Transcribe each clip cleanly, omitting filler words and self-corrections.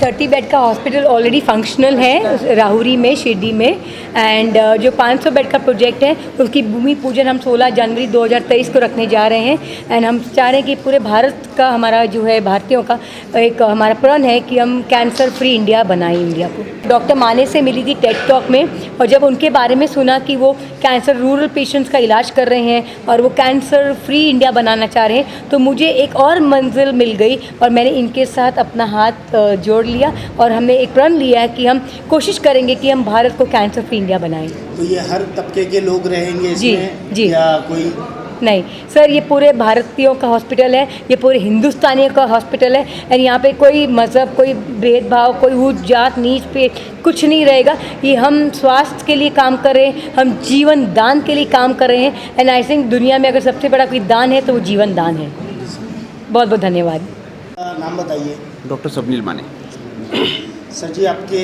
30 bed का hospital already functional है राहुरी में, शिरडी में। एंड जो 500 बेड का प्रोजेक्ट है उसकी भूमि पूजन हम 16 जनवरी 2023 को रखने जा रहे हैं। एंड हम चाह रहे हैं कि पूरे भारत का, हमारा जो है भारतीयों का एक हमारा प्रण है कि हम कैंसर फ्री इंडिया बनाएं इंडिया को। डॉक्टर माने से मिली थी टेड टॉक में, और जब उनके बारे में सुना कि वो कैंसर रूरल पेशेंट्स का इलाज कर रहे हैं और वो कैंसर फ्री इंडिया बनाना चाह रहे हैं, तो मुझे एक और मंजिल मिल गई और मैंने इनके साथ अपना हाथ जोड़ लिया और हमने एक प्रण लिया है कि हम कोशिश करेंगे कि हम भारत को कैंसर फ्री इंडिया बनाएं। तो ये हर तबके के लोग रहेंगे इसमें? जी या कोई? नहीं सर, ये पूरे भारतीयों का हॉस्पिटल है, ये पूरे हिंदुस्तानियों का हॉस्पिटल है। एंड यहाँ पे कोई मज़हब, कोई भेदभाव, कोई ऊंच जात नीच पे कुछ नहीं रहेगा। ये हम स्वास्थ्य के लिए काम कर रहे हैं, हम जीवन दान के लिए काम कर रहे हैं। एंड आई थिंक दुनिया में अगर सबसे बड़ा कोई दान है तो वो जीवन दान है। बहुत बहुत धन्यवाद। नाम बताइए। डॉक्टर स्वप्निल माने। सर जी, आपके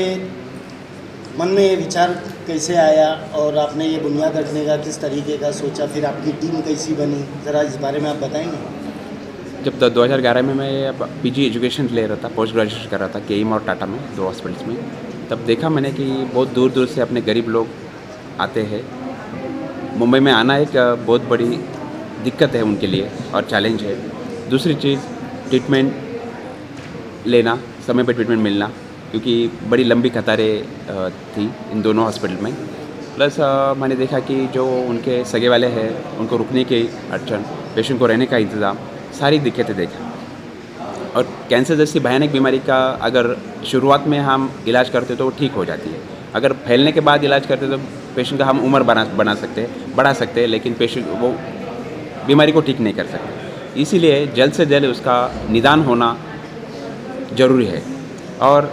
मन में ये विचार कैसे आया और आपने ये बुनियाद रखने का किस तरीके का सोचा, फिर आपकी टीम कैसी बनी, ज़रा इस बारे में आप बताएंगे। जब 2011 में मैं पीजी एजुकेशन ले रहा था, पोस्ट ग्रेजुएशन कर रहा था केईएम और टाटा में, 2 हॉस्पिटल्स में, तब देखा मैंने कि बहुत दूर दूर से अपने गरीब लोग आते हैं। मुंबई में आना एक बहुत बड़ी दिक्कत है उनके लिए और चैलेंज है। दूसरी चीज़, ट्रीटमेंट लेना, समय पर ट्रीटमेंट मिलना, क्योंकि बड़ी लंबी कतारें थी इन दोनों हॉस्पिटल में। प्लस मैंने देखा कि जो उनके सगे वाले हैं उनको रुकने की अड़चन, पेशेंट को रहने का इंतज़ाम, सारी दिक्कतें देखा। और कैंसर जैसी भयानक बीमारी का अगर शुरुआत में हम इलाज करते तो वो ठीक हो जाती है। अगर फैलने के बाद इलाज करते तो पेशेंट का हम उम्र बढ़ा सकते हैं, लेकिन पेशेंट वो बीमारी को ठीक नहीं कर सकते। इसीलिए जल्द से जल्द उसका निदान होना ज़रूरी है। और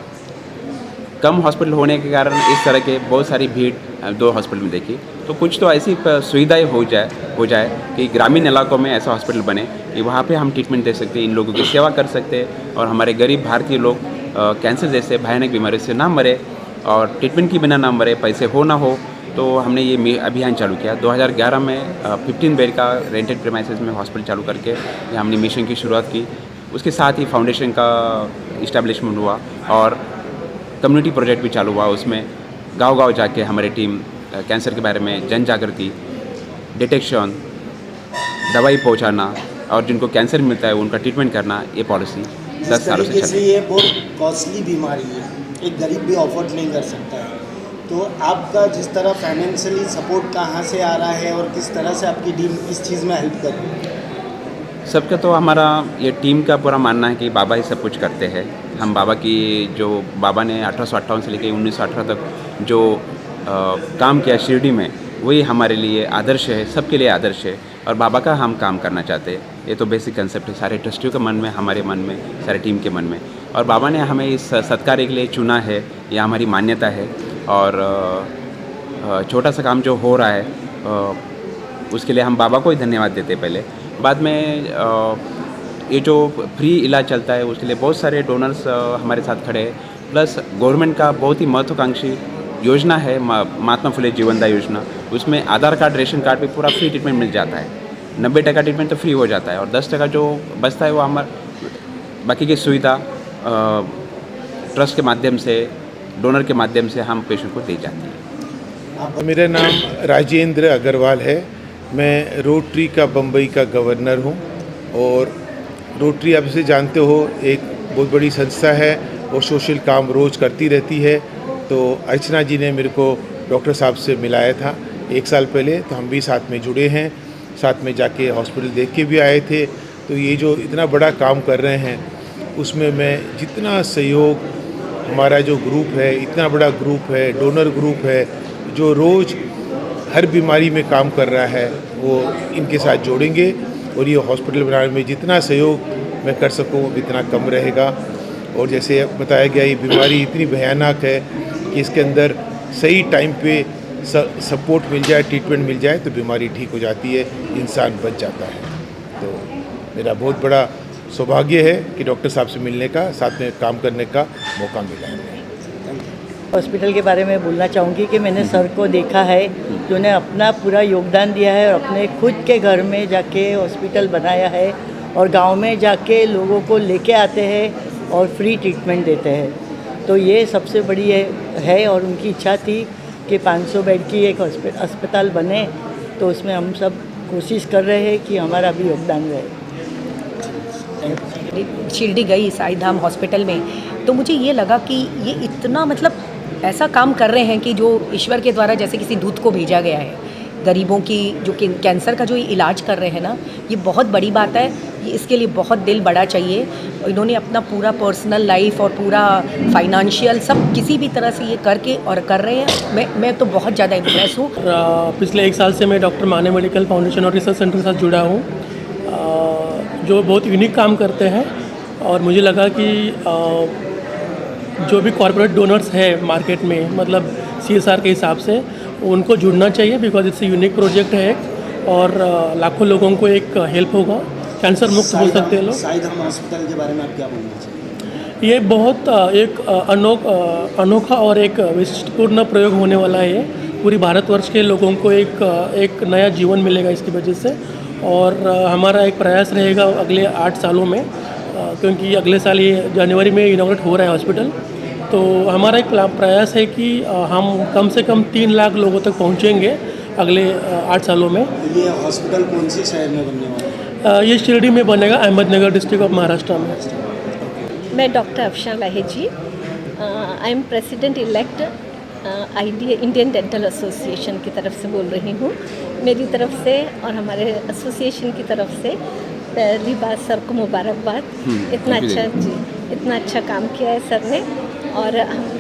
कम हॉस्पिटल होने के कारण इस तरह के बहुत सारी भीड़ 2 हॉस्पिटल में देखी। तो कुछ तो ऐसी सुविधाएं हो जाए कि ग्रामीण इलाकों में ऐसा हॉस्पिटल बने कि वहाँ पे हम ट्रीटमेंट दे सकते हैं, इन लोगों की सेवा कर सकते हैं और हमारे गरीब भारतीय लोग कैंसर जैसे भयानक बीमारी से ना मरे और ट्रीटमेंट की बिना ना मरे, पैसे हो ना हो। तो हमने ये अभियान चालू किया 2011 में। 15 बेड का रेंटेड प्रीमाइसेस में हॉस्पिटल चालू करके ये हमने मिशन की शुरुआत की। उसके साथ ही फाउंडेशन का इस्टेब्लिशमेंट हुआ और कम्युनिटी प्रोजेक्ट भी चालू हुआ। उसमें गांव-गांव जाके हमारी टीम कैंसर के बारे में जन जागृति, डिटेक्शन, दवाई पहुंचाना और जिनको कैंसर मिलता है उनका ट्रीटमेंट करना, ये पॉलिसी 10 सालों से चल रही है। ये बहुत कॉस्टली बीमारी है, एक गरीब भी अफोर्ड नहीं कर सकता है। तो आपका जिस तरह फाइनेंशियली सपोर्ट कहाँ से आ रहा है और किस तरह से आपकी टीम इस चीज़ में हेल्प कर रही है? सबका तो हमारा ये टीम का पूरा मानना है कि बाबा ही सब कुछ करते हैं। हम बाबा की, जो बाबा ने 1858 से लेकर 1918 तक जो काम किया शिरडी में, वही हमारे लिए आदर्श है, सबके लिए आदर्श है और बाबा का हम काम करना चाहते हैं। ये तो बेसिक कंसेप्ट है सारे ट्रस्टियों के मन में, हमारे मन में, सारे टीम के मन में। और बाबा ने हमें इस सत्कार के लिए चुना है, यह हमारी मान्यता है। और छोटा सा काम जो हो रहा है उसके लिए हम बाबा को ही धन्यवाद देते हैं पहले। बाद में ये जो फ्री इलाज चलता है उसके लिए बहुत सारे डोनर्स हमारे साथ खड़े हैं। प्लस गवर्नमेंट का बहुत ही महत्वाकांक्षी योजना है महात्मा फुले जीवनदायी योजना। उसमें आधार कार्ड, रेशन कार्ड पे पूरा फ्री ट्रीटमेंट मिल जाता है। 90% ट्रीटमेंट तो फ्री हो जाता है और 10% जो बचता है वो हमारे बाकी की सुविधा ट्रस्ट के माध्यम से, डोनर के माध्यम से हम पेशेंट को दी जाती है। मेरा नाम राजेंद्र अग्रवाल है। मैं रोटरी का बम्बई का गवर्नर हूँ और रोटरी आप इसे जानते हो, एक बहुत बड़ी संस्था है और सोशल काम रोज़ करती रहती है। तो अर्चना जी ने मेरे को डॉक्टर साहब से मिलाया था 1 साल पहले, तो हम भी साथ में जुड़े हैं, साथ में जाके हॉस्पिटल देख के भी आए थे। तो ये जो इतना बड़ा काम कर रहे हैं उसमें मैं जितना सहयोग, हमारा जो ग्रुप है, इतना बड़ा ग्रुप है, डोनर ग्रुप है जो रोज़ हर बीमारी में काम कर रहा है, वो इनके साथ जोड़ेंगे और ये हॉस्पिटल बनाने में जितना सहयोग मैं कर सकूँ इतना कम रहेगा। और जैसे बताया गया, ये बीमारी इतनी भयानक है कि इसके अंदर सही टाइम पे सपोर्ट मिल जाए, ट्रीटमेंट मिल जाए तो बीमारी ठीक हो जाती है, इंसान बच जाता है। तो मेरा बहुत बड़ा सौभाग्य है कि डॉक्टर साहब से मिलने का, साथ में काम करने का मौका मिला है। हॉस्पिटल के बारे में बोलना चाहूँगी कि मैंने सर को देखा है, जिन्होंने अपना पूरा योगदान दिया है और अपने खुद के घर में जाके हॉस्पिटल बनाया है और गांव में जाके लोगों को लेके आते हैं और फ्री ट्रीटमेंट देते हैं। तो ये सबसे बड़ी है और उनकी इच्छा थी कि 500 बेड की एक अस्पताल बने, तो उसमें हम सब कोशिश कर रहे हैं कि हमारा भी योगदान रहे। शिरडी गई साईं धाम हॉस्पिटल में, तो मुझे ये लगा कि ये इतना मतलब ऐसा काम कर रहे हैं कि जो ईश्वर के द्वारा जैसे किसी दूत को भेजा गया है गरीबों की, जो कैंसर का जो इलाज कर रहे हैं ना, ये बहुत बड़ी बात है। ये इसके लिए बहुत दिल बड़ा चाहिए। इन्होंने अपना पूरा पर्सनल लाइफ और पूरा फाइनेंशियल सब किसी भी तरह से ये करके और कर रहे हैं। मैं तो बहुत ज़्यादा इम्प्रेस हूँ। पिछले 1 साल से मैं डॉक्टर माने मेडिकल फाउंडेशन और रिसर्च सेंटर के साथ जुड़ा हूँ, जो बहुत यूनिक काम करते हैं। और मुझे लगा कि जो भी कॉर्पोरेट डोनर्स है मार्केट में, मतलब CSR के हिसाब से, उनको जुड़ना चाहिए, बिकॉज इट्स यूनिक प्रोजेक्ट है और लाखों लोगों को एक हेल्प होगा, कैंसर मुक्त हो सकते हैं लोग। साईं धाम हॉस्पिटल के बारे में आप क्या बोलना चाहिए? ये बहुत एक अनोखा और एक विशिष्टपूर्ण प्रयोग होने वाला है। पूरी भारतवर्ष के लोगों को एक नया जीवन मिलेगा इसकी वजह से। और हमारा एक प्रयास रहेगा अगले 8 सालों में, क्योंकि अगले साल ये जनवरी में इनॉग्रेट हो रहा है हॉस्पिटल। तो हमारा एक प्रयास है कि हम कम से कम 3 लाख लोगों तक पहुंचेंगे अगले 8 सालों में। ये हॉस्पिटल कौन से शहर में बनने वाला है? ये शिरडी में बनेगा, अहमदनगर डिस्ट्रिक्ट ऑफ महाराष्ट्र में। मैं doctor Afshan Laheji, I am president elect Indian dental association की तरफ से बोल रही हूँ। मेरी तरफ से और हमारे एसोसिएशन की तरफ से पहली बात सर को मुबारकबाद। इतना अच्छा काम किया है सर ने। और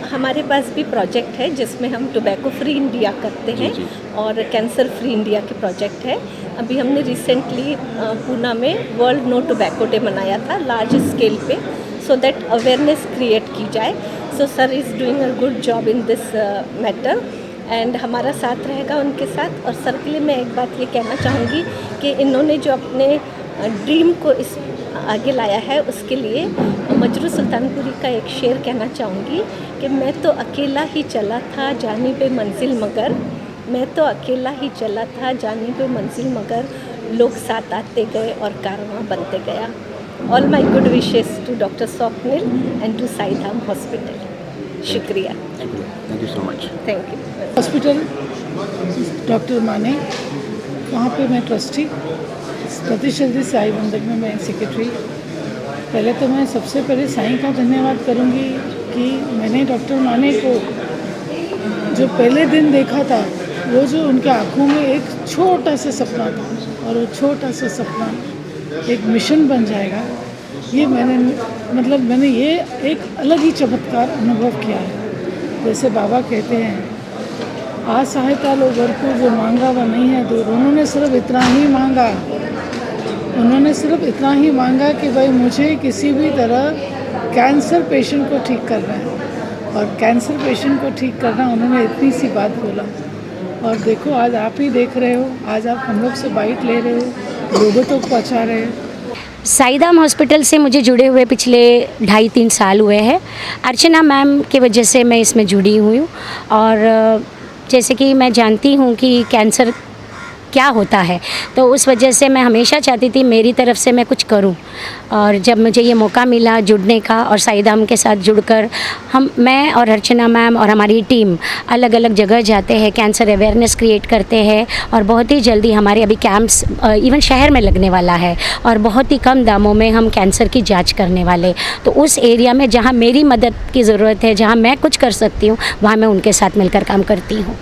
हमारे पास भी प्रोजेक्ट है जिसमें हम टोबैको फ्री इंडिया करते हैं और कैंसर फ्री इंडिया के प्रोजेक्ट है। अभी हमने रिसेंटली पूना में वर्ल्ड नो टोबैको डे मनाया था लार्ज स्केल पे, सो दैट अवेयरनेस क्रिएट की जाए। So sir is doing a good job in this matter and हमारा साथ रहेगा उनके साथ। और सर के लिए मैं एक बात ये कहना चाहूँगी कि इन्होंने जो अपने ड्रीम को इस आगे लाया है, उसके लिए मजरू सुल्तानपुरी का एक शेर कहना चाहूँगी कि मैं तो अकेला ही चला था जानिबे मंजिल मगर, मैं तो अकेला ही चला था जानिबे मंजिल मगर, लोग साथ आते गए और कारवां बनते गया। All my good wishes to doctor Swapnil and to Sai Dham hospital. शुक्रिया। Thank you so much. Thank you. Hospital doctor माने, वहाँ पे मैं ट्रस्टी, प्रतिशत साईं मंदिर में मैं सेक्रेटरी। पहले तो मैं सबसे पहले साईं का धन्यवाद करूँगी कि मैंने डॉक्टर माने को जो पहले दिन देखा था, वो जो उनके आँखों में एक छोटा सा सपना था और वो छोटा सा सपना एक मिशन बन जाएगा, ये मैंने ये एक अलग ही चमत्कार अनुभव किया है। जैसे बाबा कहते हैं, असहायता लोगों को जो मांगा वह नहीं है दूर। उन्होंने सिर्फ इतना ही मांगा, उन्होंने सिर्फ इतना ही मांगा कि भाई मुझे किसी भी तरह कैंसर पेशेंट को ठीक करना है, और कैंसर पेशेंट को ठीक करना, उन्होंने इतनी सी बात बोला। और देखो आज आप ही देख रहे हो, आज आप हम लोग से बाइट ले रहे हो, लोगों तक पहुंचा रहे हो। साईं धाम हॉस्पिटल से मुझे जुड़े हुए पिछले 2.5-3 साल हुए हैं। अर्चना मैम की वजह से मैं इसमें जुड़ी हुई हूँ। और जैसे कि मैं जानती हूँ कि कैंसर क्या होता है, तो उस वजह से मैं हमेशा चाहती थी मेरी तरफ से मैं कुछ करूं। और जब मुझे ये मौका मिला जुड़ने का और साईं धाम के साथ जुड़कर मैं और अर्चना मैम और हमारी टीम अलग अलग जगह जाते हैं, कैंसर अवेयरनेस क्रिएट करते हैं। और बहुत ही जल्दी हमारे अभी कैंप्स इवन शहर में लगने वाला है और बहुत ही कम दामों में हम कैंसर की जाँच करने वाले। तो उस एरिया में जहाँ मेरी मदद की ज़रूरत है, जहाँ मैं कुछ कर सकती हूँ, वहाँ मैं उनके साथ मिलकर काम करती हूँ।